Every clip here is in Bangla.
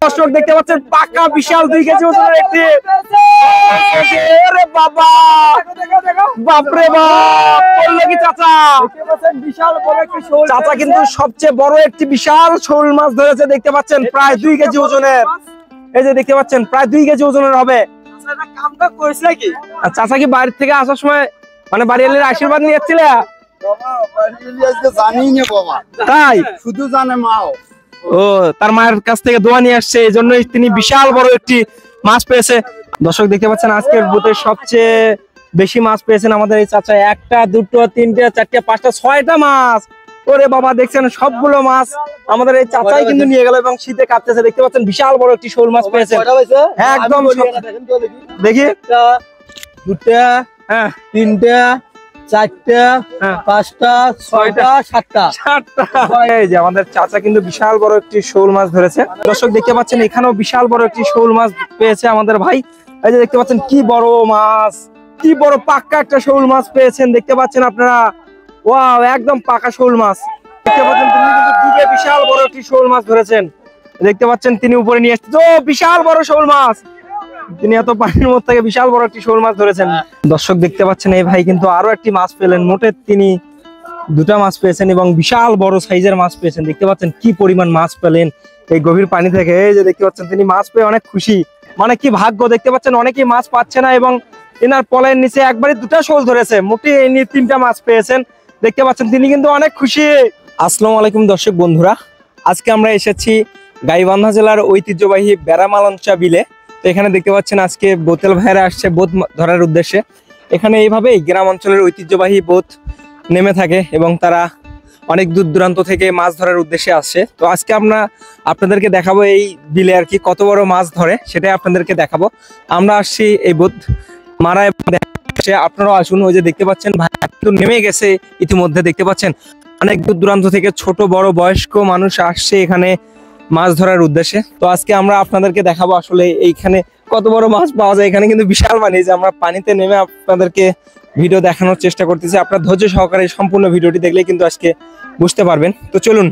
দর্শক দেখতে পাচ্ছেন পাকা বিশাল 2 কেজি ওজনের একটি বাবা বাপরে বাপ বললো কি চাচা বিশাল বড় একটি শোল চাচা কিন্তু সবচেয়ে বড় একটি বিশাল শোল মাছ ধরেছে দেখতে পাচ্ছেন প্রায় 2 কেজি ওজনের এই যে দেখতে পাচ্ছেন প্রায় 2 কেজি ওজনের হবে চাচা কি বাড়ি থেকে আসার সময় মানে বাড়িওয়ালির আশীর্বাদ নিয়ে যাচ্ছিলে তাই শুধু জানে মাও ও তার মায়ের কাছ থেকে দোয়া নিয়ে আসছে এই জন্যই তিনি বিশাল বড় একটি মাছ পেয়েছে দর্শক দেখতে পাচ্ছেন আজকের বুথে সবচেয়ে বেশি মাছ পেয়েছেন আমাদের এই চাচা একটা দুটো তিনটে চারটে পাঁচটা 6টা মাছ ওরে বাবা দেখছেন সবগুলো মাছ আমাদের এই চাচাই কিন্তু নিয়ে গেল এবং শীতে কাটতেছে দেখতে পাচ্ছেন বিশাল বড় একটি শোল মাছ পেয়েছেন একদম দেখি দুটা হ্যাঁ তিনটা চারটা পাঁচটা ছয়টা সাতটা এই যে আমাদের চাচা কিন্তু বিশাল বড় একটি শোল মাছ ধরেছে দর্শক দেখতে পাচ্ছেন এখানেও বিশাল বড় একটি শোল মাছ পেয়েছে আমাদের ভাই এই যে দেখতে পাচ্ছেন কি বড় মাছ কি বড় পাক্কা একটা শোল মাছ পেয়েছেন দেখতে পাচ্ছেন আপনারা ওয়াও একদম পাকা শোল মাছ দেখতে পাচ্ছেন তিনি কিন্তু ডুবে বিশাল বড় একটি শোল মাছ ধরেছেন দেখতে পাচ্ছেন তিনি উপরে নিয়ে আসছে তো বিশাল বড় শোল মাছ তিনি এত পানির মধ্যে থেকে বিশাল বড় একটি শোল মাছ ধরেছেন দর্শক দেখতে পাচ্ছেন এই ভাই কিন্তু আরো একটি মাছ পেলেন মোটে তিনি 2টা মাছ পেয়েছেন এবং বিশাল বড় সাইজের মাছ পেয়েছেন দেখতে পাচ্ছেন কি পরিমাণ মাছ পেলেন এই গভীর পানি থেকে এই যে দেখতে পাচ্ছেন তিনি মাছ পেয়ে অনেক খুশি মানে কি ভাগ্য দেখতে পাচ্ছেন অনেকেই মাছ পাচ্ছে না এবং এনার পলের নিচে একবারে 2টা শোল ধরেছে মোটে ইনি 3টা মাছ পেয়েছেন দেখতে পাচ্ছেন তিনি কিন্তু অনেক খুশি আসসালামু আলাইকুম দর্শক বন্ধুরা আজকে আমরা এসেছি গাইবান্ধা জেলার ঐতিহ্যবাহী বেড়ামালঞ্চা বিলে তো এখানে দেখতে পাচ্ছেন আজকে বোতল ভাইরা আসছে বোট ধরার উদ্দেশ্যে এখানে এইভাবেই গ্রাম অঞ্চলের ঐতিহ্যবাহী বোট নেমে থাকে এবং তারা অনেক দূর দূরান্ত থেকে মাছ ধরার উদ্দেশ্যে আসছে তো আজকে আমরা আপনাদেরকে দেখাবো এই বিলে আর কি কত বড় মাছ ধরে সেটাই আপনাদেরকে দেখাবো আমরা আসছি এই বোট মারায় আপনারাও আসুন ওই যে দেখতে পাচ্ছেন ভাই একটু নেমে গেছে ইতিমধ্যে দেখতে পাচ্ছেন অনেক দূর দূরান্ত থেকে ছোট বড় বয়স্ক মানুষ আসছে এখানে মাছ ধরার উদ্দেশ্যে তো আজকে আমরা আপনাদেরকে দেখাবো আসলে এইখানে কত বড় মাছ পাওয়া যায় এখানে কিন্তু বিশাল পানি যে আমরা পানিতে নেমে আপনাদেরকে ভিডিও দেখানোর চেষ্টা করতেছি আপনারা ধৈর্য সহকারে সম্পূর্ণ ভিডিওটি দেখলে কিন্তু আজকে বুঝতে পারবেন তো চলুন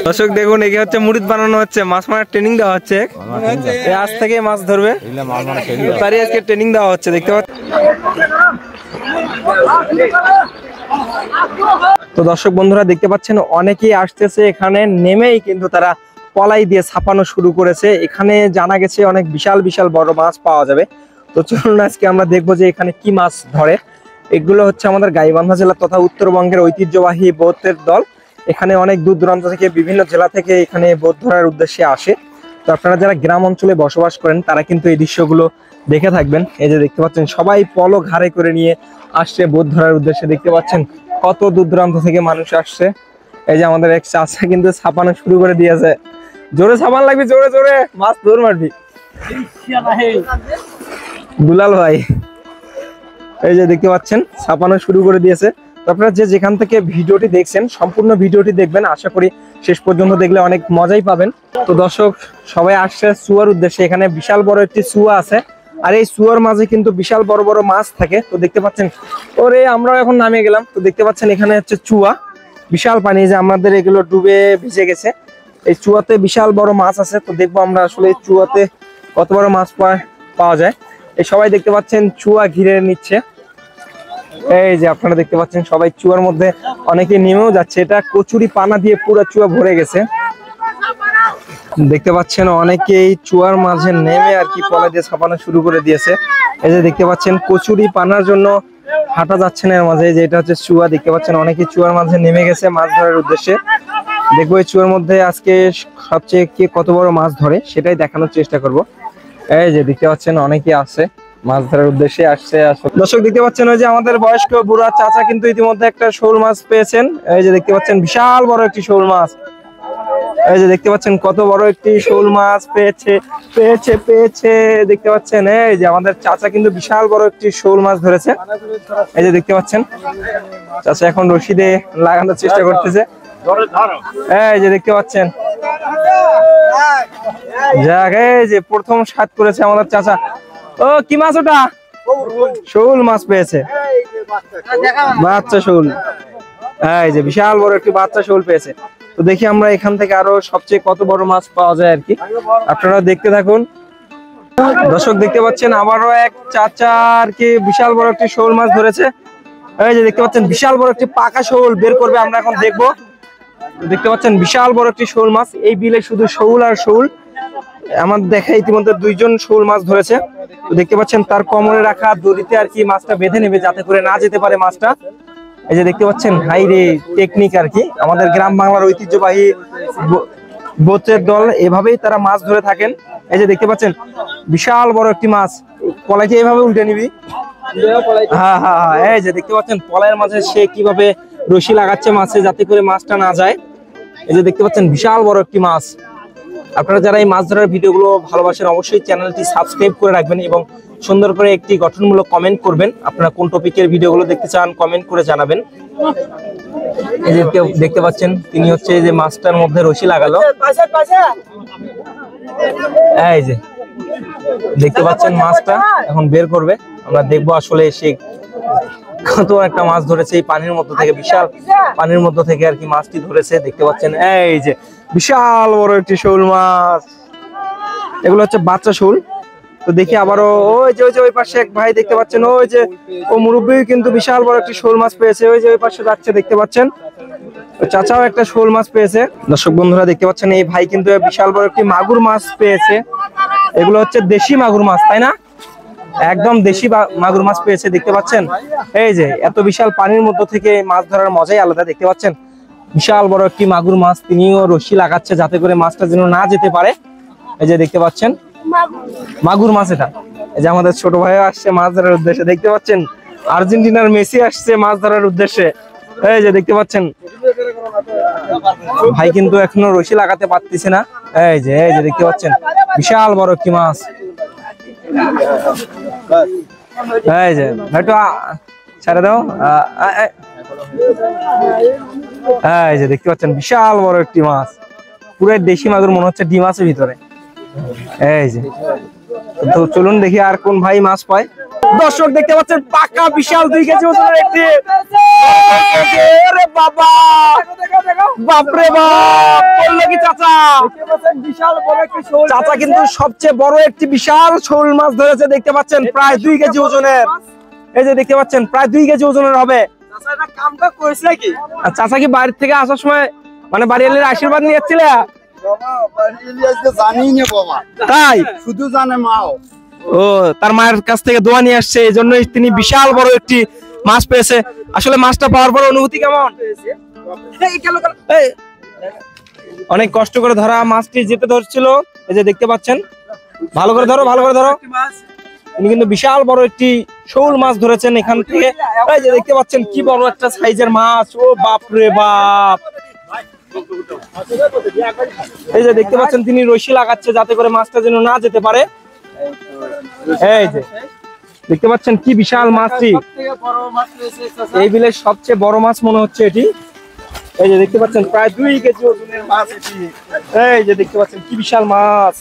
দর্শক দেখুন একে হচ্ছে মুড়িদ বানানো হচ্ছে মাছ মারার ট্রেনিং দেওয়া হচ্ছে আজ থেকে মাছ ধরবে তারই আজকে ট্রেনিং দেওয়া হচ্ছে দেখতে পাচ্ছেন তো দর্শক বন্ধুরা দেখতে পাচ্ছেন অনেকেই আসতেছে এখানে নেমেই কিন্তু তারা পলাই দিয়ে ছাপানো শুরু করেছে এখানে জানা গেছে অনেক বিশাল বিশাল বড় মাছ পাওয়া যাবে তো চলুন আজকে আমরা দেখবো যে এখানে কি মাছ ধরে এগুলো হচ্ছে আমাদের গাইবান্ধা জেলা তথা উত্তরবঙ্গের ঐতিহ্যবাহী বোটের দল এখানে অনেক দূর দূরান্ত থেকে বিভিন্ন জেলা থেকে এখানে বোট ধরার উদ্দেশ্যে আসে তো আপনারা যারা গ্রাম অঞ্চলে বসবাস করেন তারা কিন্তু এই দৃশ্যগুলো দেখে থাকবেন এই যে দেখতে পাচ্ছেন সবাই পলো ঘাড়ে করে নিয়ে আসছে বোট ধরার উদ্দেশ্যে দেখতে পাচ্ছেন কত দূর দূরান্ত থেকে মানুষ আসছে এই যে আমাদের এক চাচা কিন্তু ছাপানো শুরু করে দিয়েছে জোরে ছাপান লাগবে জোরে জোরে মাছ ধর মারবি দুলাল ভাই এই যে দেখতে পাচ্ছেন ছাপানো শুরু করে দিয়েছে আপনারা যে যেখান থেকে ভিডিওটি দেখছেন সম্পূর্ণ ভিডিওটি দেখবেন আশা করি শেষ পর্যন্ত দেখলে অনেক মজাই পাবেন তো দর্শক সবাই আসছে চুয়ার উদ্দেশ্যে এখানে বিশাল বড় একটি চুয়া আছে আর এই চুয়ার মাঝে কিন্তু বিশাল বড় বড় মাছ থাকে তো দেখতে পাচ্ছেন ওরে আমরাও এখন নামে গেলাম তো দেখতে পাচ্ছেন এখানে হচ্ছে চুয়া বিশাল পানি যে আমাদের এগুলো ডুবে ভিজে গেছে এই চুয়াতে বিশাল বড় মাছ আছে তো দেখবো আমরা আসলে এই চুয়াতে কত বড় মাছ পাওয়া যায় এই সবাই দেখতে পাচ্ছেন চুয়া ঘিরে নিচ্ছে এই যে আপনারা দেখতে পাচ্ছেন সবাই চুয়ার মধ্যে অনেকে নেমেও যাচ্ছে এটা কচুরি পানা দিয়ে পুরো চুয়া ভরে গেছে দেখতে পাচ্ছেন অনেকেই চুয়ার মাঝে নেমে আর কি পলা দিয়ে ছাপানো শুরু করে দিয়েছে এই যে দেখতে পাচ্ছেন কচুরি পানার জন্য হাঁটা যাচ্ছে না এর মাঝে যে এটা হচ্ছে চুয়া দেখতে পাচ্ছেন অনেকেই চুয়ার মাঝে নেমে গেছে মাছ ধরার উদ্দেশ্যে দেখবো এই চুয়ার মধ্যে আজকে সবচেয়ে কে কত বড় মাছ ধরে সেটাই দেখানোর চেষ্টা করব এই যে দেখতে পাচ্ছেন অনেকেই আছে মাছ ধরার উদ্দেশ্যে আসছে দর্শক দেখতে পাচ্ছেন ওই যে আমাদের বয়স্ক বুড়া চাচা কিন্তু ইতিমধ্যে একটা শোল মাছ পেয়েছেন এই যে দেখতে পাচ্ছেন বিশাল বড় একটি শোল মাছ এই যে দেখতে পাচ্ছেন কত বড় একটি শোল মাছ পেয়েছে দেখতে পাচ্ছেন এই যে আমাদের চাচা কিন্তু বিশাল বড় একটি শোল মাছ ধরেছে এই যে দেখতে পাচ্ছেন চাচা এখন রশিদে লাগানোর চেষ্টা করতেছে এই যে দেখতে পাচ্ছেন যাক, এই যে প্রথম স্বাদ করেছে আমাদের চাচা। ও কি মাছ ওটা? শোল মাছ পেয়েছে, বাচ্চা শোল। এই যে বিশাল বড় একটি বাচ্চা শোল পেয়েছে। তো দেখি আমরা এখান থেকে আরো সবচেয়ে কত বড় মাছ পাওয়া যায় আর কি, আপনারা দেখতে থাকুন। দর্শক দেখতে পাচ্ছেন আবারও এক চাচা আর কি বিশাল বড় একটি শোল মাছ ধরেছে। এই যে দেখতে পাচ্ছেন বিশাল বড় একটি পাকা শোল বের করবে, আমরা এখন দেখবো। দেখতে পাচ্ছেন বিশাল বড় একটি শোল মাছ। এই বিলে শুধু শোল আর শোল। আমার দেখা ইতিমধ্যে দুইজন শোল মাছ ধরেছে। তো দেখতে পাচ্ছেন তার কোমরে রাখা দড়িতে আর কি মাছটা বেঁধে নেবে যাতে করে না যেতে পারে মাছটা। এই যে দেখতে পাচ্ছেন হাই রে টেকনিক আর কি, আমাদের গ্রাম বাংলার ঐতিহ্যবাহী বোটের দল এভাবেই তারা মাছ ধরে থাকেন। এই যে দেখতে পাচ্ছেন বিশাল বড় একটি মাছ, পলাইকে এভাবে উল্টে নিবি। হ্যাঁ হ্যাঁ হ্যাঁ, এই যে দেখতে পাচ্ছেন পলাইয়ের মাঝে সে কিভাবে রশি লাগাচ্ছে মাছে যাতে করে মাছটা না যায়। এই যে দেখতে পাচ্ছেন বিশাল বড় একটি মাছ। আপনারা যারা এই মাছ ধরার ভিডিওগুলো ভালোবাসেন অবশ্যই চ্যানেলটি সাবস্ক্রাইব করে রাখবেন এবং সুন্দর করে একটি গঠনমূলক কমেন্ট করবেন। আপনারা কোন টপিকের ভিডিওগুলো দেখতে চান কমেন্ট করে জানাবেন। এই যে দেখতে পাচ্ছেন তিনি হচ্ছে এই যে মাছটার মধ্যে রশি লাগালো। এই যে দেখতে পাচ্ছেন মাছটা এখন বের করবে, আমরা দেখবো আসলে সে কত একটা মাছ ধরেছে এই পানির মধ্যে থেকে, বিশাল পানির মধ্যে থেকে আর কি মাছটি ধরেছে। দেখতে পাচ্ছেন এই যে বিশাল বড় একটি শোল মাছ, এগুলো হচ্ছে বাচ্চা শোল। তো দেখি আবারও ওই যে ওই পাশে এক ভাই দেখতে পাচ্ছেন, ওই যে ও মুরব্বী কিন্তু বিশাল বড় একটি শোল মাছ পেয়েছে। ওই যে ওই পাশে যাচ্ছে দেখতে পাচ্ছেন, চাচাও একটা শোল মাছ পেয়েছে। দর্শক বন্ধুরা দেখতে পাচ্ছেন এই ভাই কিন্তু বিশাল বড় একটি মাগুর মাছ পেয়েছে। এগুলো হচ্ছে দেশি মাগুর মাছ, তাই না? একদম দেশি মাগুর মাছ পেয়েছে। দেখতে পাচ্ছেন এই যে এত বিশাল পানির মধ্যে থেকে মাছ ধরার মজাই আলাদা। দেখতে পাচ্ছেন বিশাল বড় একটি মাগুর মাছ, তিনিও রশি লাগাচ্ছে যাতে করে মাছটা যেন না যেতে পারে। এই যে দেখতে পাচ্ছেন মাগুর মাছ এটা। এই যে আমাদের ছোট ভাই আসছে মাছ ধরার উদ্দেশ্যে। দেখতে পাচ্ছেন আর্জেন্টিনার মেসি আসছে মাছ ধরার উদ্দেশ্যে। এই যে দেখতে পাচ্ছেন ভাই কিন্তু এখনো রশি লাগাতে পারতেছে না। এই যে দেখতে পাচ্ছেন বিশাল বড় একটি মাছ। এই যে একটু ছেড়ে দাও। এই যে দেখতে পাচ্ছেন বিশাল বড় একটি মাছ, পুরো দেশি মাগুর মনে হচ্ছে ডিম আছে ভিতরে। এই যে তো চলুন দেখি আর কোন ভাই মাছ পায়। দর্শক দেখতে পাচ্ছেন পাকা বিশাল 2 কেজি ওজনের একটি, বাবা বাপরে বাপ বললো কি চাচা, চাচা কিন্তু সবচেয়ে বড় একটি বিশাল শোল মাছ ধরেছে। দেখতে পাচ্ছেন প্রায় 2 কেজি ওজনের। এই যে দেখতে পাচ্ছেন প্রায় 2 কেজি ওজনের হবে। চাচা কি বাড়ি থেকে আসার সময় মানে বাড়ির আশীর্বাদ নিয়ে যাচ্ছিল? তাই শুধু জানে মাও। ও তার মায়ের কাছ থেকে দোয়া নিয়ে আসছে, এই জন্যই তিনি বিশাল বড় একটি মাছ পেয়েছে। আসলে মাছটা পাওয়ার পর অনুভূতি কেমন? অনেক কষ্ট করে ধরা মাছটি যেতে ধরছিল। এই যে দেখতে পাচ্ছেন, ভালো করে ধরো ভালো করে ধরো। তিনি কিন্তু বিশাল বড় একটি শোল মাছ ধরেছেন এখান থেকে। এই যে দেখতে পাচ্ছেন কি বড় একটা সাইজের মাছ, ও বাপ রে বাপ। এই যে দেখতে পাচ্ছেন তিনি রশি লাগাচ্ছে যাতে করে মাছটা যেন না যেতে পারে। এই যে দেখতে পাচ্ছেন কি বিশাল মাছটি, এই বিলের সবচেয়ে বড় মাছ মনে হচ্ছে এটি। এই যে দেখতে পাচ্ছেন প্রায় 2 কেজি ওজনের মাছ এটি। এই যে দেখতে পাচ্ছেন কি বিশাল মাছ,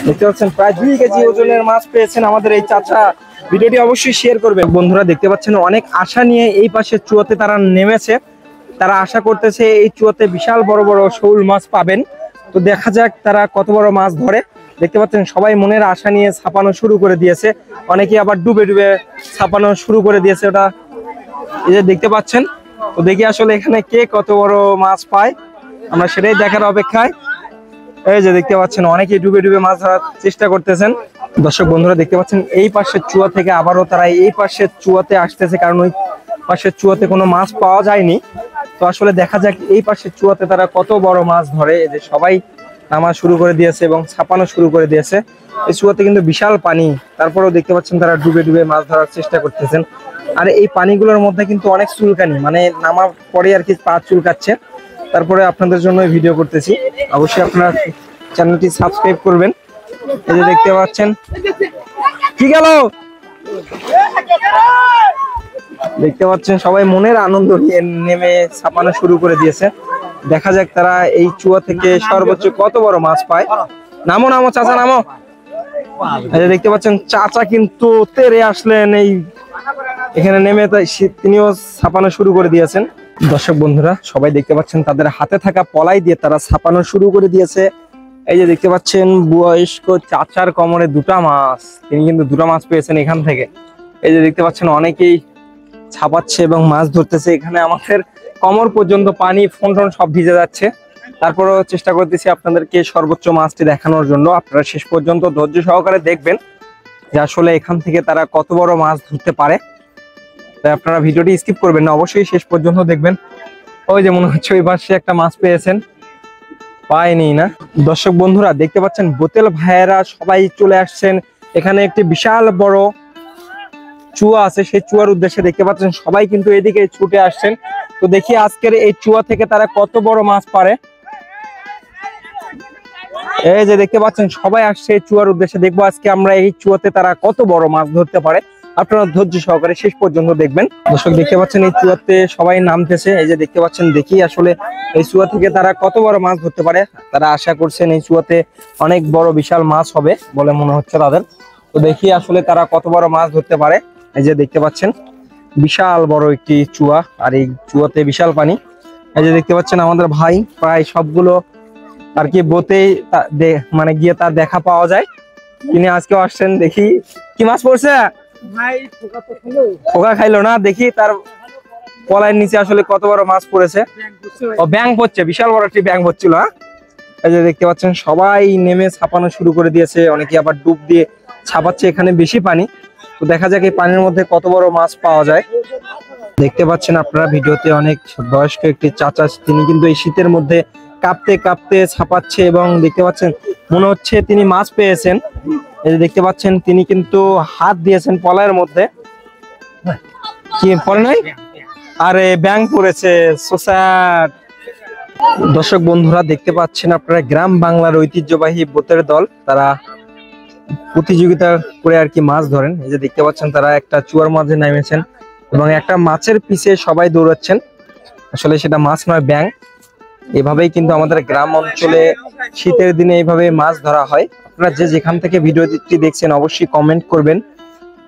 দেখতে পাচ্ছেন প্রায় 2 কেজি ওজনের মাছ পেয়েছেন আমাদের এই চাচা। ভিডিওটি অবশ্যই শেয়ার করবেন। বন্ধুরা দেখতে পাচ্ছেন অনেক আশা নিয়ে এই পাশে চুয়াতে তারা নেমেছে। তারা আশা করতেছে এই চুয়াতে বিশাল বড় বড় শোল মাছ পাবেন। তো দেখা যাক তারা কত বড় মাছ ধরে। দেখতে পাচ্ছেন সবাই মনের আশা নিয়ে ছাপানো শুরু করে দিয়েছে, অনেকে আবার ডুবে ডুবে ছাপানো শুরু করে দিয়েছে ওটা। এই যে দেখতে পাচ্ছেন, তো দেখি আসলে এখানে কে কত বড় মাছ পায়, আমরা সেটাই দেখার অপেক্ষায়। এই যে দেখতে পাচ্ছেন অনেকেই ডুবে ডুবে মাছ ধরার চেষ্টা করতেছেন। দর্শক বন্ধুরা দেখতে পাচ্ছেন এই পাশের চুয়া থেকে আবারও তারা এই পাশের চুয়াতে আসতেছে, কারণ ওই পাশের চুয়াতে কোনো মাছ পাওয়া যায়নি। তো আসলে দেখা যাক এই পাশের চুয়াতে তারা কত বড় মাছ ধরে। এই যে সবাই নামা শুরু করে দিয়েছে এবং ছাপানো শুরু করে দিয়েছে। এই চুয়াতে কিন্তু বিশাল পানি, তারপরেও দেখতে পাচ্ছেন তারা ডুবে ডুবে মাছ ধরার চেষ্টা করতেছেন। আর এই পানিগুলোর মধ্যে কিন্তু অনেক চুলকানি, মানে নামার পরে আর কি পা চুলকাচ্ছে। তারপরে আপনাদের জন্য ভিডিও করতেছি, অবশ্যই আপনারা চ্যানেলটি সাবস্ক্রাইব করবেন। এই যে দেখতে পাচ্ছেন কি গেল, দেখতে পাচ্ছেন সবাই মনের আনন্দ নিয়ে নেমে ছাপানো শুরু করে দিয়েছে। দেখা যাক তারা এই চুয়া থেকে সর্বোচ্চ কত বড় মাছ পায়। নামো নামো চাচা নামো। এই যে দেখতে পাচ্ছেন চাচা কিন্তু তেরে আসলেন, এই এখানে নেমে তিনিও ছাপানো শুরু করে দিয়েছেন। দর্শক বন্ধুরা সবাই দেখতে পাচ্ছেন তাদের হাতে থাকা পলাই দিয়ে তারা ছাপানো শুরু করে দিয়েছে। এই যে দেখতে পাচ্ছেন বয়স্ক চাচার কোমরে দুটা মাছ, তিনি কিন্তু দুটা মাছ পেয়েছেন এখান থেকে। এই যে দেখতে পাচ্ছেন অনেকেই ছাপাচ্ছে এবং মাছ ধরতেছে। এখানে আমাদের কোমর পর্যন্ত পানি, ফোন টোন সব ভিজে যাচ্ছে। তারপরেও চেষ্টা করতেছি আপনাদেরকে সর্বোচ্চ মাছটি দেখানোর জন্য। আপনারা শেষ পর্যন্ত ধৈর্য সহকারে দেখবেন যে আসলে এখান থেকে তারা কত বড় মাছ ধরতে পারে। তাই আপনারা ভিডিওটি স্কিপ করবেন না, অবশ্যই শেষ পর্যন্ত দেখবেন। ওই যে মনে হচ্ছে ওই পাশে একটা মাছ পেয়েছেন, পায়নি না। দর্শক বন্ধুরা দেখতে পাচ্ছেন বোতেল ভাইয়েরা সবাই চলে আসছেন। এখানে একটি বিশাল বড় চুয়া আছে, সেই চুয়ার উদ্দেশ্যে দেখতে পাচ্ছেন সবাই কিন্তু এদিকে ছুটে আসছেন। তো দেখি আজকের এই চুয়া থেকে তারা কত বড় মাছ পারে। এই যে দেখতে পাচ্ছেন সবাই আসছে এই চুয়ার উদ্দেশ্যে, দেখবো আজকে আমরা এই চুয়াতে তারা কত বড় মাছ ধরতে পারে। আপনারা ধৈর্য সহকারে শেষ পর্যন্ত দেখবেন। দর্শক দেখতে পাচ্ছেন এই চুয়াতে সবাই নামতেছে। এই যে দেখতে পাচ্ছেন, দেখি আসলে এই চুয়া থেকে তারা কত বড় মাছ ধরতে পারে। তারা আশা করছেন এই চুয়াতে অনেক বড় বিশাল মাছ হবে বলে মনে হচ্ছে তাদের। তো দেখি আসলে তারা কত বড় মাছ ধরতে পারে। এই যে দেখতে পাচ্ছেন বিশাল বড় একটি চুয়া, আর এই চুয়াতে বিশাল পানি। এই যে দেখতে পাচ্ছেন আমাদের ভাই প্রায় সবগুলো আর কি বোতেই মানে গিয়ে তার দেখা পাওয়া যায়। তিনি আজকেও আসছেন। দেখি কি মাছ পড়ছে খোকা খাইলো না, দেখি তার পলাইয়ের নিচে আসলে কত বড় মাছ পড়েছে। ও ব্যাং পড়ছে, বিশাল বড় একটি ব্যাং পড়ছিল। হ্যাঁ, এই যে দেখতে পাচ্ছেন সবাই নেমে ছাপানো শুরু করে দিয়েছে, অনেকে আবার ডুব দিয়ে ছাপাচ্ছে। এখানে বেশি পানি, তো দেখা যাক এই পানির মধ্যে কত বড় মাছ পাওয়া যায়। দেখতে পাচ্ছেন আপনারা ভিডিওতে অনেক বয়স্ক একটি চাচা, তিনি কিন্তু এই শীতের মধ্যে কাঁপতে কাঁপতে ছাপাচ্ছে এবং দেখতে পাচ্ছেন মনে হচ্ছে তিনি মাছ পেয়েছেন। এই যে দেখতে পাচ্ছেন তিনি কিন্তু হাত দিয়েছেন পলায়ের মধ্যে। কি পলে নাই, আরে ব্যাং পড়েছে, সো স্যাড। দর্শক বন্ধুরা দেখতে পাচ্ছেন আপনারা গ্রাম বাংলার ঐতিহ্যবাহী বোতের দল, তারা প্রতিযোগিতা করে আর কি মাছ ধরেন। এই যে দেখতে পাচ্ছেন তারা একটা চুয়ার মাঝে নেমেছেন এবং একটা মাছের পিছে সবাই দৌড়াচ্ছেন। আসলে সেটা মাছ নয়, ব্যাং। এভাবেই কিন্তু আমাদের গ্রাম অঞ্চলে শীতের দিনে এইভাবে মাছ ধরা হয়। আপনারা যে যেখান থেকে ভিডিওটি দেখছেন অবশ্যই কমেন্ট করবেন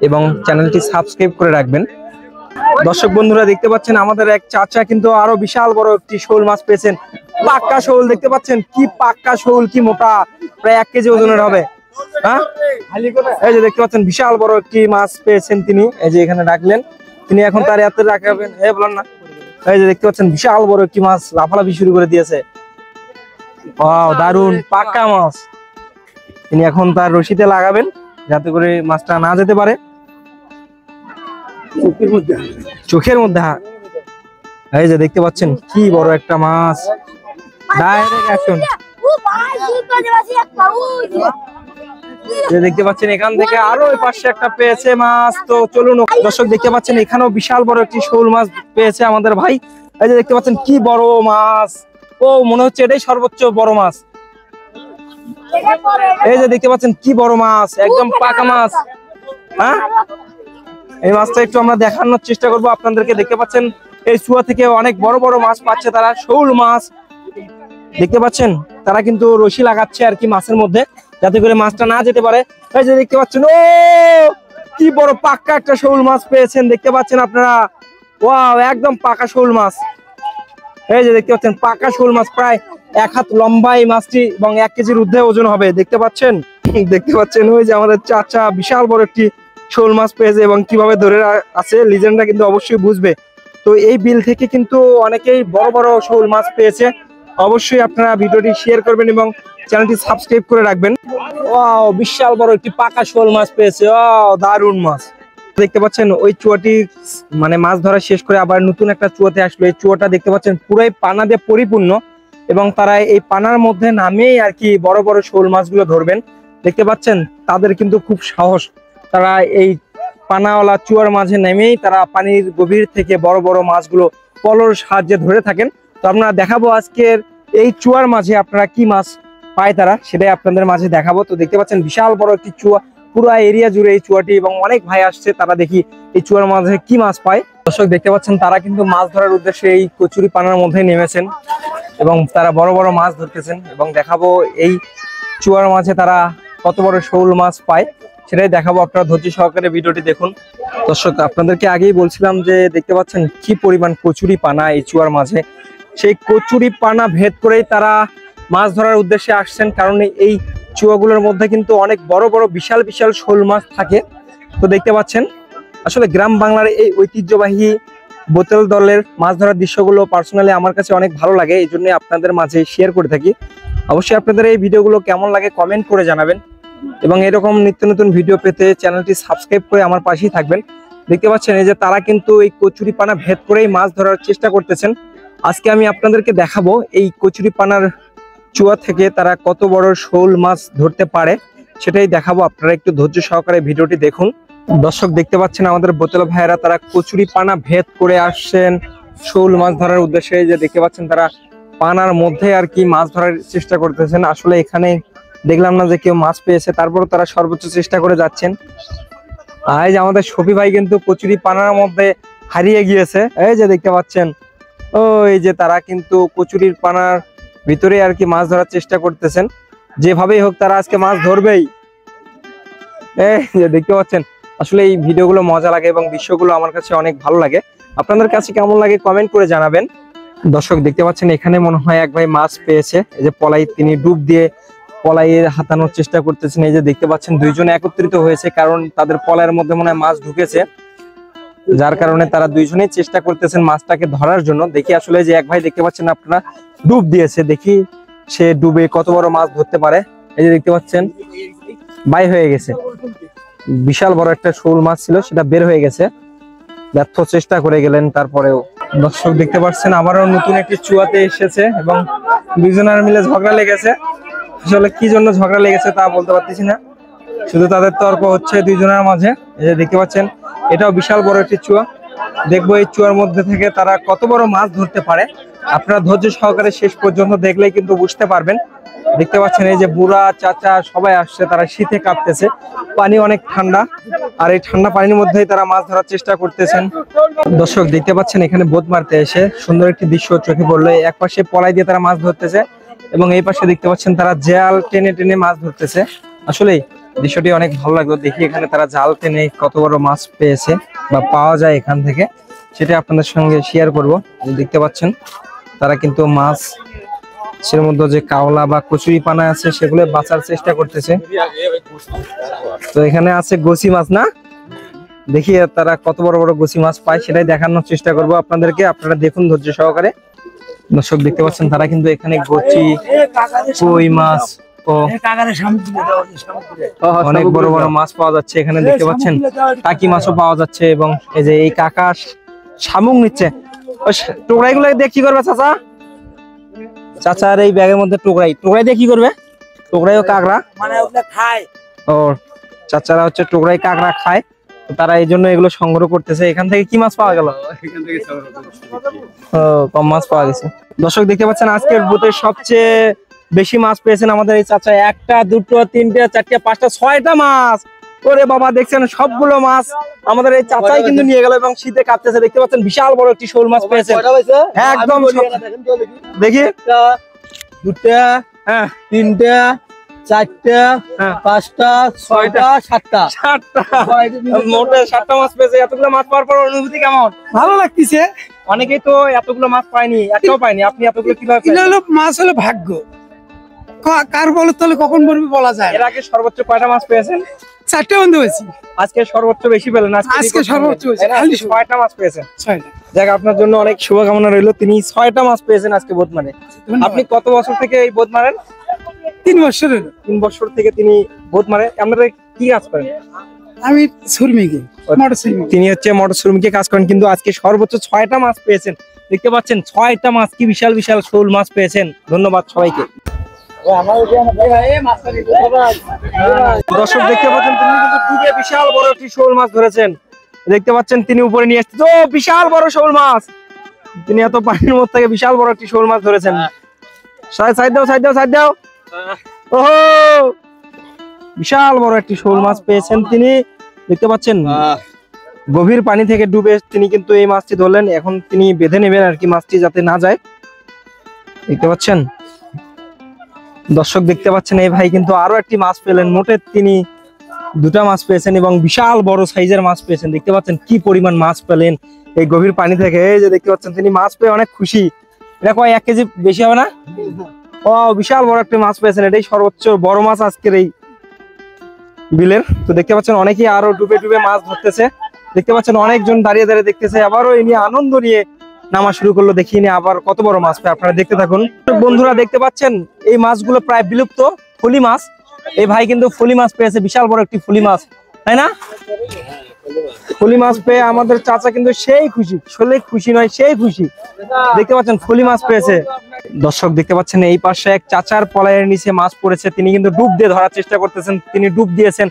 এবং চ্যানেলটি সাবস্ক্রাইব করে রাখবেন। দর্শক বন্ধুরা দেখতে পাচ্ছেন আমাদের এক চাচা কিন্তু আরো বিশাল বড় একটি শোল মাছ পেয়েছেন। পাক্কা শোল, দেখতে পাচ্ছেন কি পাক্কা শোল, কি মোটা, প্রায় 1 কেজি ওজনের হবে। হ্যাঁ, এই যে দেখতে পাচ্ছেন বিশাল বড় একটি মাছ পেয়েছেন তিনি। এই যে এখানে রাখলেন, তিনি এখন তার হাতে রাখাবেন। বলেন না, এই যে দেখতে পাচ্ছেন বিশাল বড় একটি মাছ লাফালাফি শুরু করে দিয়েছে। ওয়াও, দারুন পাক্কা মাছ। তিনি এখন তার রশিতে লাগাবেন যাতে করে মাছটা না যেতে পারে চোখের মধ্যে। এই যে দেখতে পাচ্ছেন কি বড় একটা মাছ, ডাইরেক্ট অ্যাকশন। দেখতে পাচ্ছেন এখান থেকে আরো ওই পাশে একটা পেয়েছে মাছ। তো চলুন দর্শক দেখতে পাচ্ছেন এখানেও বিশাল বড় একটি শোল মাছ পেয়েছে আমাদের ভাই। এই যে দেখতে পাচ্ছেন কি বড় মাছ, ও মনে হচ্ছে এটাই সর্বোচ্চ বড় মাছ। এই যে দেখতে পাচ্ছেন কি বড় মাছ, একদম পাকা মাছ। হ্যাঁ, এই মাছটা একটু আমরা দেখানোর চেষ্টা করবো আপনাদেরকে। দেখতে পাচ্ছেন এই চুয়া থেকে অনেক বড় বড় মাছ পাচ্ছে তারা, শোল মাছ। দেখতে পাচ্ছেন তারা কিন্তু রশি লাগাচ্ছে আর কি মাছের মধ্যে যাতে করে মাছটা না যেতে পারে। এই যে দেখতে পাচ্ছেন ও কি বড় পাক্কা একটা শোল মাছ পেয়েছেন, দেখতে পাচ্ছেন আপনারা। ওয়াও, একদম পাকা শোল মাছ। এই যে দেখতে পাচ্ছেন পাকা শোল মাছ, প্রায় 1 হাত লম্বা এই মাছটি এবং 1 কেজির ঊর্ধ্বে ওজন হবে। দেখতে পাচ্ছেন ওই যে আমাদের চাচা বিশাল বড় একটি শোল মাছ পেয়েছে এবং কিভাবে ধরে আছে লিজেন্ডরা কিন্তু অবশ্যই বুঝবে। তো এই বিল থেকে কিন্তু অনেকেই বড় বড় শোল মাছ পেয়েছে। অবশ্যই আপনারা ভিডিওটি শেয়ার করবেন এবং চ্যানেলটি সাবস্ক্রাইব করে রাখবেন। ওয়াও, বিশাল বড় একটি পাকা শোল মাছ পেয়েছে। ওয়াও, দারুণ মাছ। দেখতে পাচ্ছেন ওই চুয়াটি মানে মাছ ধরা শেষ করে আবার নতুন একটা চুয়াতে আসলো। এই চুয়াটা দেখতে পাচ্ছেন পুরাই পানা দিয়ে পরিপূর্ণ এবং তারা এই পানার মধ্যে নামেই আর কি বড় বড় শোল মাছগুলো ধরবেন। দেখতে পাচ্ছেন তাদের কিন্তু খুব সাহস, তারা এই পানাওয়ালা চুয়ার মাঝে নেমেই তারা পানির গভীর থেকে বড় বড় মাছগুলো পলর সাহায্যে ধরে থাকেন। তো আপনারা দেখাবো আজকের এই চুয়ার মাঝে আপনারা কি মাছ পায় তারা, সেটাই আপনাদের মাঝে দেখাবো। তো দেখতে পাচ্ছেন বিশাল বড় একটি চুয়া, পুরো এরিয়া জুড়ে এই চুয়াটি, এবং অনেক ভাই আসছে তারা দেখি এই চুয়ার মাঝে কি মাছ পায়। দর্শক দেখতে পাচ্ছেন তারা কিন্তু মাছ ধরার উদ্দেশ্যে এই কচুরি পানার মধ্যে নেমেছেন। এবং তারা বড় বড় মাছ ধরতেছেন এবং দেখাবো এই চুয়ার মাঝে তারা কত বড় শোল মাছ পায় সেটাই দেখাবো। আপনারা ধৈর্য সহকারে ভিডিওটি দেখুন। দর্শক, আপনাদেরকে আগেই বলছিলাম যে দেখতে পাচ্ছেন কি পরিমাণ কচুরি পানা এই চুয়ার মাঝে। সেই কচুরি পানা ভেদ করেই তারা মাছ ধরার উদ্দেশ্যে আসছেন, কারণ এই চুয়াগুলোর মধ্যে কিন্তু অনেক বড় বড় বিশাল বিশাল শোল মাছ থাকে। তো দেখতে পাচ্ছেন আসলে গ্রাম বাংলার এই ঐতিহ্যবাহী বোতল দলের মাছ ধরার দৃশ্যগুলো পার্সোনালি আমার কাছে অনেক ভালো লাগে, এই জন্য আপনাদের মাঝে শেয়ার করে থাকি। অবশ্যই আপনাদের এই ভিডিওগুলো কেমন লাগে কমেন্ট করে জানাবেন এবং এরকম নিত্য নতুন ভিডিও পেতে চ্যানেলটি সাবস্ক্রাইব করে আমার পাশেই থাকবেন। দেখতে পাচ্ছেন এই যে তারা কিন্তু এই কচুরি পানা ভেদ করেই মাছ ধরার চেষ্টা করতেছেন। আজকে আমি আপনাদেরকে দেখাবো এই কচুরি পানার চুয়া থেকে তারা কত বড় শোল মাছ ধরতে পারে সেটাই দেখাবো। আপনারা একটু ধৈর্য সহকারে ভিডিওটি দেখুন। দর্শক, দেখতে পাচ্ছেন আমাদের বোতল ভাইয়েরা তারা কচুরি পানা ভেদ করে আসছেন শোল মাছ ধরার উদ্দেশ্যে। যে দেখতে পাচ্ছেন তারা পানার মধ্যে আর কি মাছ ধরার চেষ্টা করতেছেন। আসলে এখানে দেখলাম না যে কেউ মাছ পেয়েছে, তারপর তারা সর্বোচ্চ চেষ্টা করে যাচ্ছেন। এই যে আমাদের শফি ভাই কিন্তু কচুরি পানার মধ্যে হারিয়ে গিয়েছে। এই যে দেখতে পাচ্ছেন ওই যে তারা কিন্তু কচুরির পানার ভিতরে আর কি মাছ ধরার চেষ্টা করতেছেন। যেভাবেই হোক তারা আজকে মাছ ধরবেই। এই যে দেখতে পাচ্ছেন আসলে এই ভিডিওগুলো মজা লাগে এবং দৃশ্যগুলো আমার কাছে অনেক ভালো লাগে। আপনাদের কাছে কেমন লাগে কমেন্ট করে জানাবেন। দর্শক, দেখতে পাচ্ছেন এখানে মনে হয় এক ভাই মাছ পেয়েছে। এই যে পলাই তিনি ডুব দিয়ে পলাইয়ের হাতানোর চেষ্টা করতেছেন। এই যে দেখতে পাচ্ছেন দুইজনে একত্রিত হয়েছে, কারণ তাদের পলাইয়ের মধ্যে মনে হয় মাছ ঢুকেছে, যার কারণে তারা দুইজনেই চেষ্টা করতেছেন মাছটাকে ধরার জন্য। দেখি আসলে যে এক ভাই দেখতে পাচ্ছেন আপনারা ডুব দিয়েছে, দেখি সে ডুবে কত বড় মাছ ধরতে পারে। এই যে দেখতে পাচ্ছেন বাই হয়ে গেছে, বিশাল বড় একটা শোল মাছ ছিল সেটা বের হয়ে গেছে, ব্যর্থ চেষ্টা করে গেলেন তারপরেও। দর্শক, দেখতে পাচ্ছেন আবারও নতুন একটি চুয়াতে এসেছে এবং দুইজনের মিলে ঝগড়া লেগেছে। আসলে কি জন্য ঝগড়া লেগেছে তা বলতে পারতেছি না, শুধু তাদের তর্ক হচ্ছে দুইজনের মাঝে। এই যে দেখতে পাচ্ছেন এটাও বিশাল বড় একটি চুয়া। দেখবো এই চুয়ার মধ্যে থেকে তারা কত বড় মাছ ধরতে পারে। আপনারা ধৈর্য সহকারে শেষ পর্যন্ত দেখলেই কিন্তু বুঝতে পারবেন। দেখতে পাচ্ছেন এই যে বুড়া চাচা সবাই আসছে, তারা শীতে কাঁপতেছে, পানি অনেক ঠান্ডা, আর এই ঠান্ডা পানির মধ্যেই তারা মাছ ধরার চেষ্টা করতেছেন। দর্শক, দেখতে পাচ্ছেন এখানে বোট মারতে এসে সুন্দর একটি দৃশ্য চোখে পড়লো। এক পাশে পলাই দিয়ে তারা মাছ ধরতেছে এবং এই পাশে দেখতে পাচ্ছেন তারা জাল টেনে টেনে মাছ ধরতেছে। আসলে দৃশ্যটি অনেক ভালো লাগলো। দেখি এখানে তারা জাল টেনে কত বড় মাছ পেয়েছে বা পাওয়া যায় এখান থেকে, সেটা আপনাদের সঙ্গে শেয়ার করব। দেখতে পাচ্ছেন তারা কিন্তু মাছ এর মধ্যে যে কাওলা বা কচুরি পানা আছে সেগুলো বাঁচার চেষ্টা করতেছে। তো এখানে আছে গোসি মাছ, না দেখি তারা কত বড় বড় গোসি মাছ পায় সেটাই দেখানোর চেষ্টা করব আপনাদেরকে। আপনারা দেখুন ধৈর্য সহকারে। দর্শক, দেখতে পাচ্ছেন তারা কিন্তু এখানে গোচি, কই মাছ ও অনেক বড় বড় মাছ পাওয়া যাচ্ছে। এখানে দেখতে পাচ্ছেন টাকি মাছও পাওয়া যাচ্ছে এবং এই যে এই কাকা শামুক নিচ্ছে। টোকরাই গুলো দিয়ে কি করবে চাচা? চাচার এই ব্যাগের মধ্যে টোকরাই দিয়ে কি করবে? টোকরাই ও কাঁকড়া মানে খায়। ও চাচারা হচ্ছে টোকরাই কাঁকড়া খায়, তারা এই জন্য এগুলো সংগ্রহ করতেছে। এখান থেকে কি মাছ পাওয়া গেল? কম মাছ পাওয়া গেছে। দর্শক, দেখতে পাচ্ছেন আজকের বুথে সবচেয়ে বেশি মাছ পেয়েছেন আমাদের এই চাচা। একটা, দুটো, তিনটে, চারটে, পাঁচটা, 6টা মাছ। ওরে বাবা, দেখছেন সবগুলো মাছ আমাদের এই চাচাই কিন্তু নিয়ে গেল এবং শীতে কাঁপতেছে। দেখতে পাচ্ছেন বিশাল বড় একটি শোল মাছ পেয়েছেন। একদম দেখি, দুটা, হ্যাঁ, তিনটা, চারটা, পাঁচটা, 6টা, 7টা, মোটে 7টা মাছ পেয়েছে। এতগুলো মাছ পাওয়ার পর অনুভূতি কেমন? ভালো লাগতেছে। অনেকেই তো এতগুলো মাছ পায়নি, একটাও পায়নি। আপনি এতগুলো কিভাবে পেলেন? মাছ হলো ভাগ্য, কার বলো তাহলে কখন বলবি বলা যায়। এর আগে সর্বোচ্চ কয়টা মাছ পেয়েছেন? 4টা বন্ধ হয়েছি। আজকে সর্বোচ্চ বেশি পেলেন? আজকে সর্বোচ্চ 6টা মাছ পেয়েছেন। 6টা। যাক, আপনার জন্য অনেক শুভকামনা রইল। তিনি 6টা মাছ পেয়েছেন আজকে বোট মারে। আপনি কত বছর থেকে এই বোট মারেন? 3 বছর হলো। 3 বছর থেকে তিনি বোট মারে। আপনারা কি কাজ করেন? আমি শ্রমিকে, মোটর শ্রমিক। তিনি হচ্ছে মোটর শ্রমিকে কাজ করেন, কিন্তু আজকে সর্বোচ্চ 6টা মাছ পেয়েছেন। দেখতে পাচ্ছেন 6টা মাছ, কি বিশাল বিশাল শোল মাছ পেয়েছেন। ধন্যবাদ সবাইকে। দর্শক, দেখতে পাচ্ছেন তিনি কিন্তু ডুবে বিশাল বড় একটি শোল মাছ ধরেছেন। দেখতে পাচ্ছেন তিনি উপরে নিয়ে আসছে, তো বিশাল বড় শোল মাছ। তিনি এত পানির মধ্যে থেকে বিশাল বড় একটি শোল মাছ ধরেছেন। সাইড দাও, সাইড দাও, সাইড দাও। ওহো, বিশাল বড় একটি শোল মাছ পেয়েছেন তিনি। দেখতে পাচ্ছেন গভীর পানি থেকে ডুবে তিনি কিন্তু এই মাছটি ধরলেন। এখন তিনি বেঁধে নেবেন আর কি মাছটি যাতে না যায়। দেখতে পাচ্ছেন দর্শক, দেখতে পাচ্ছেন এই ভাই কিন্তু আরো একটি মাছ পেলেন। মোটে তিনি দুটা মাছ পেয়েছেন এবং বিশাল বড় সাইজের মাছ পেয়েছেন। দেখতে পাচ্ছেন কি পরিমাণ মাছ পেলেন এই গভীর পানি থেকে। এই যে দেখতে পাচ্ছেন তিনি মাছ পেয়ে অনেক খুশি। এটা কয় 1 কেজি বেশি হবে না? ও বিশাল বড় একটা মাছ পেয়েছেন, এটাই সর্বোচ্চ বড় মাছ আজকের এই বিলের। তো দেখতে পাচ্ছেন অনেকেই আরো ডুবে ডুবে মাছ ধরতেছে। দেখতে পাচ্ছেন অনেকজন দাঁড়িয়ে দাঁড়িয়ে দেখতেছে, আবারও এই নিয়ে আনন্দ নিয়ে নামা শুরু করলো। দেখিয়ে নিয়ে আবার কত বড় মাছ পায়, আপনারা দেখতে থাকুন। বন্ধুরা দেখতে পাচ্ছেন এই মাছগুলো প্রায় বিলুপ্ত ফলি মাছ। এই ভাই কিন্তু ফলি মাছ পেয়েছে, বিশাল বড় একটি ফলি মাছ, তাই না? ফলি মাছ পেয়ে আমাদের চাচা কিন্তু সেই খুশি, আসলে খুশি নয় সেই খুশি। দেখতে পাচ্ছেন ফলি মাছ পেয়েছে। দর্শক দেখতে পাচ্ছেন এই পাশে এক চাচার পলায়ের নিচে মাছ পড়েছে, তিনি কিন্তু ডুব দিয়ে ধরার চেষ্টা করতেছেন। তিনি ডুব দিয়েছেন,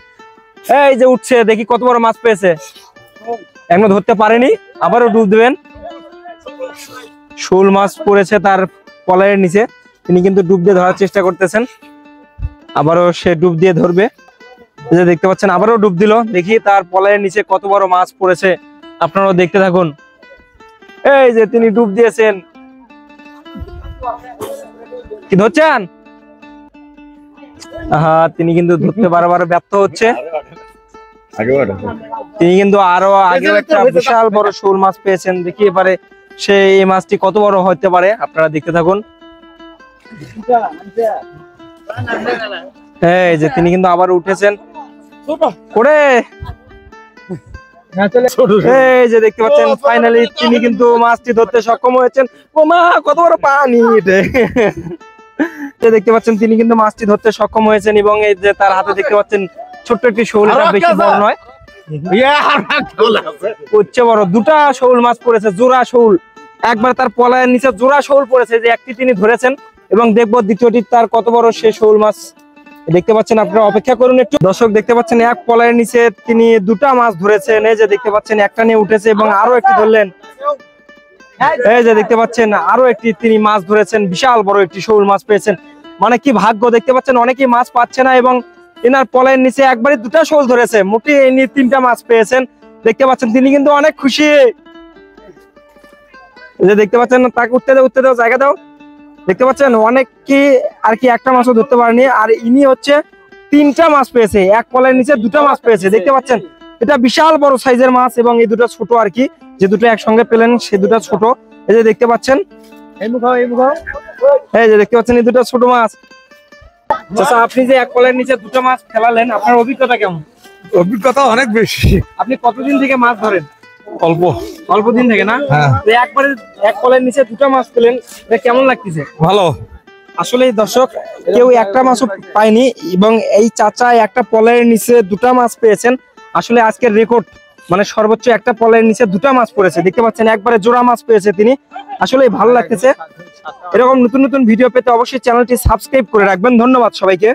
এই যে উঠছে, দেখি কত বড় মাছ পেয়েছে। এখনো ধরতে পারেনি, আবারও ডুব দেবেন। শোল মাছ পড়েছে তার পলায়ের নিচে, তিনি কিন্তু ডুব দিয়ে ধরার চেষ্টা করতেছেন। আবারও সে ডুব দিয়ে ধরবে। এই যে দেখতে পাচ্ছেন আবারও ডুব দিল, দেখি তার পলায়ের নিচে কত বড় মাছ পড়েছে, আপনারাও দেখতে থাকুন। এই যে তিনি ডুব দিয়েছেন, কি ধরছেন? তিনি কিন্তু ধরতে বারবার ব্যর্থ হচ্ছে। তিনি কিন্তু আরো আগে একটা বিশাল বড় শোল মাছ পেয়েছেন। দেখি এবারে সে এই মাছটি কত বড় হতে পারে, আপনারা দেখতে থাকুন। এই যে তিনি কিন্তু আবার উঠেছেন করে। এই যে দেখতে পাচ্ছেন ফাইনালি তিনি কিন্তু মাছটি ধরতে সক্ষম হয়েছেন। ও মা, কত বড় পানি! দেখতে পাচ্ছেন তিনি কিন্তু মাছটি ধরতে সক্ষম হয়েছেন এবং এই যে তার হাতে দেখতে পাচ্ছেন ছোট্ট একটি শোল, এটা বেশি বড় নয়, হচ্ছে বড়। দুটা শোল মাছ পড়েছে, জোড়া শোল, একবার তার পলায়ের নিচে জোড়া শোল পড়েছে, যে একটি তিনি ধরেছেন এবং দেখবো দ্বিতীয়টি তার কত বড় সে শোল মাছ। দেখতে পাচ্ছেন, আপনারা অপেক্ষা করুন একটু। দর্শক দেখতে পাচ্ছেন এক পলায়ের নিচে তিনি দুটা মাছ ধরেছেন। এই যে দেখতে পাচ্ছেন একটা নিয়ে উঠেছে এবং আরো একটি ধরলেন। এই যে দেখতে পাচ্ছেন আরো একটি তিনি মাছ ধরেছেন, বিশাল বড় একটি শোল মাছ পেয়েছেন। মানে কি ভাগ্য! দেখতে পাচ্ছেন অনেকেই মাছ পাচ্ছে না এবং এনার পলায়ের নিচে একবারই দুটা শোল ধরেছে, মোটে ইনি 3টা মাছ পেয়েছেন। দেখতে পাচ্ছেন তিনি কিন্তু অনেক খুশি। এই যে দেখতে পাচ্ছেন তাকে উঠতে দাও জায়গা দাও। দেখতে পাচ্ছেন অনেক কি আর কি একটা মাছও ধরতে পারেনি, আর ইনি হচ্ছে 3টা মাছ পেয়েছে, এক পলায়ের নিচে 2টা মাছ পেয়েছে। দেখতে পাচ্ছেন এটা বিশাল বড় সাইজের মাছ এবং এই দুটো ছোট আর কি, যে দুটো একসঙ্গে পেলেন সে দুটো ছোট। এই যে দেখতে পাচ্ছেন, এই যে দেখতে পাচ্ছেন এই দুটো ছোট মাছ। আচ্ছা, আপনি যে এক পলায়ের নিচে 2টা মাছ ফেলালেন, আপনার অভিজ্ঞতা কেমন? অভিজ্ঞতা অনেক বেশি। আপনি কতদিন থেকে মাছ ধরেন? অল্প দিন থেকে না? তো একবারে এক পলায়ের নিচে 2টা মাছ পেলেন, এটা কেমন লাগতেছে? ভালো। আসলে দর্শক কেউ একটা মাছও পায়নি এবং এই চাচা একটা পলায়ের নিচে 2টা মাছ পেয়েছেন। আসলে আজকের রেকর্ড, মানে সর্বোচ্চ একটা পলায়ের নিচে 2টা মাছ পড়েছে। দেখতে পাচ্ছেন একবারে জোড়া মাছ পেয়েছে তিনি। আসলে ভালো লাগতেছে। এরকম নতুন নতুন ভিডিও পেতে অবশ্যই চ্যানেলটি সাবস্ক্রাইব করে রাখবেন। ধন্যবাদ সবাইকে।